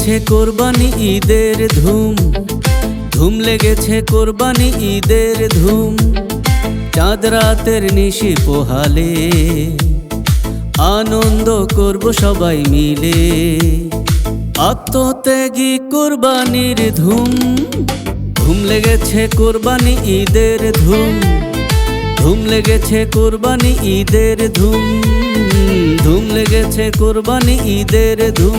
লেগেছে কোরবানি ঈদের ধুম, ধুম লেগেছে কোরবানি ঈদের ধুম। চাঁদ রাতের নিশি পোহালে আনন্দ করব সবাই মিলে। আত্মত্যাগী কোরবানির ধুম, ধুম লেগেছে কোরবানি ঈদের ধুম, ধুম লেগেছে কোরবানি ঈদের ধুম, ধুম লেগেছে কোরবানি ঈদের ধুম,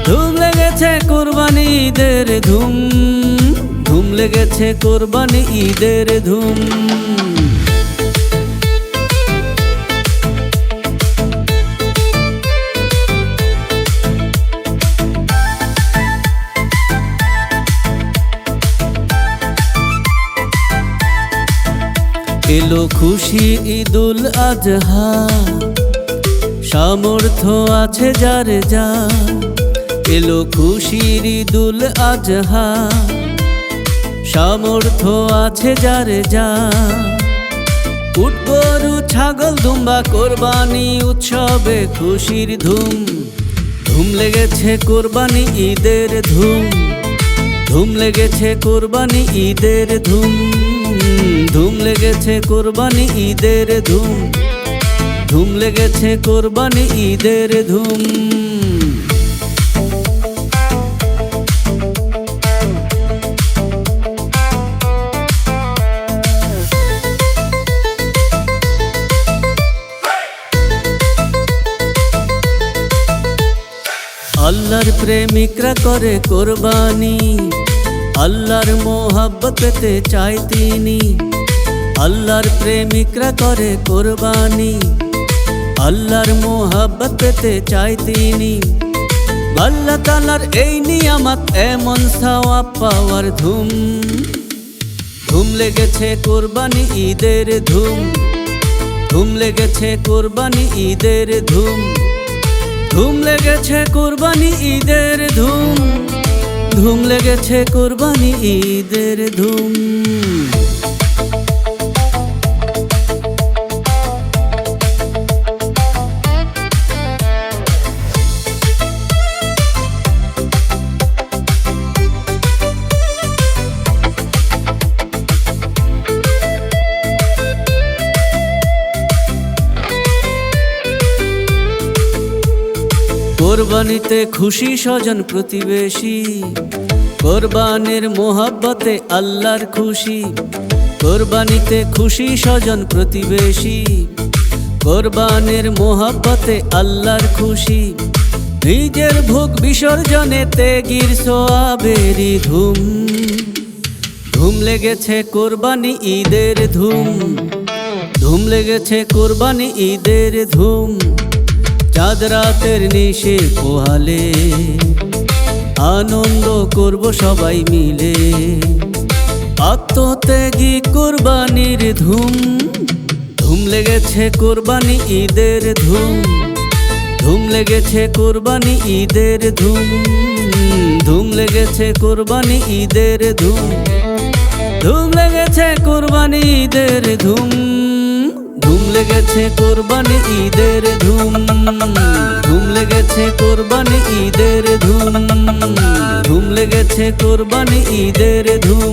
ধুম লেগেছে কোরবানি ঈদের ধুম, ধুম লেগেছে কোরবানি ঈদের ধুম। এলো খুশি ঈদুল আজহা, সামর্থ্য আছে যার যা। এলো খুশির ঈদুল আজহা, সামর্থ্য আছে যার যা। উট গরু ছাগল দুম্বা কোরবানি উৎসবে খুশির ধুম, ধুম লেগেছে কোরবানি ঈদের ধুম, ধুম লেগেছে কোরবানি ঈদের ধুম, ধুম লেগেছে কোরবানি ঈদের ধুম, ধুম লেগেছে কোরবানি ঈদের ধুম। আল্লাহর প্রেমিকরা করে কোরবানি, আল্লাহর মোহাব্বত পেতে চায় তিনি। আল্লাহর প্রেমিকরা করে কোরবানি, আল্লাহর মোহাব্বত পেতে চায় তিনি। আল্লাহ তাআলার এই নিয়ামত এমন সওয়াব পাওয়ার ধুম, ধুম লেগেছে কোরবানি ঈদের ধুম, ধুম লেগেছে কোরবানি ঈদের ধুম, ধুম লেগেছে কোরবানি ঈদের ধুম, ধুম লেগেছে কোরবানি ঈদের ধুম। কোরবানিতে খুশি স্বজন প্রতিবেশী, কোরবানির মোহাব্বতে আল্লাহর খুশি। কোরবানিতে খুশি স্বজন প্রতিবেশী, কোরবানির মোহাব্বতে আল্লাহর খুশি। নিজের ভোগ বিসর্জনে ত্যাগীর সোয়াবেরি ধুম, ধুম লেগেছে কোরবানি ঈদের ধুম, ধুম লেগেছে কোরবানি ঈদের ধুম। চাঁদ রাতের নিশে পোহালে আনন্দ করব সবাই মিলে। আত্মত্যাগী কোরবানির ধুম, ধুম লেগেছে কোরবানি ঈদের ধুম, ধুম লেগেছে কোরবানি ঈদের ধুম, ধুম লেগেছে কোরবানি ঈদের ধুম, ধুম লেগেছে কোরবানি ঈদের ধুম, ধুম লেগেছে কোরবানি ঈদের ধুম, ধুম লেগেছে কোরবানি ঈদের ধুম, ধুম লেগেছে কোরবানি ঈদের ধুম।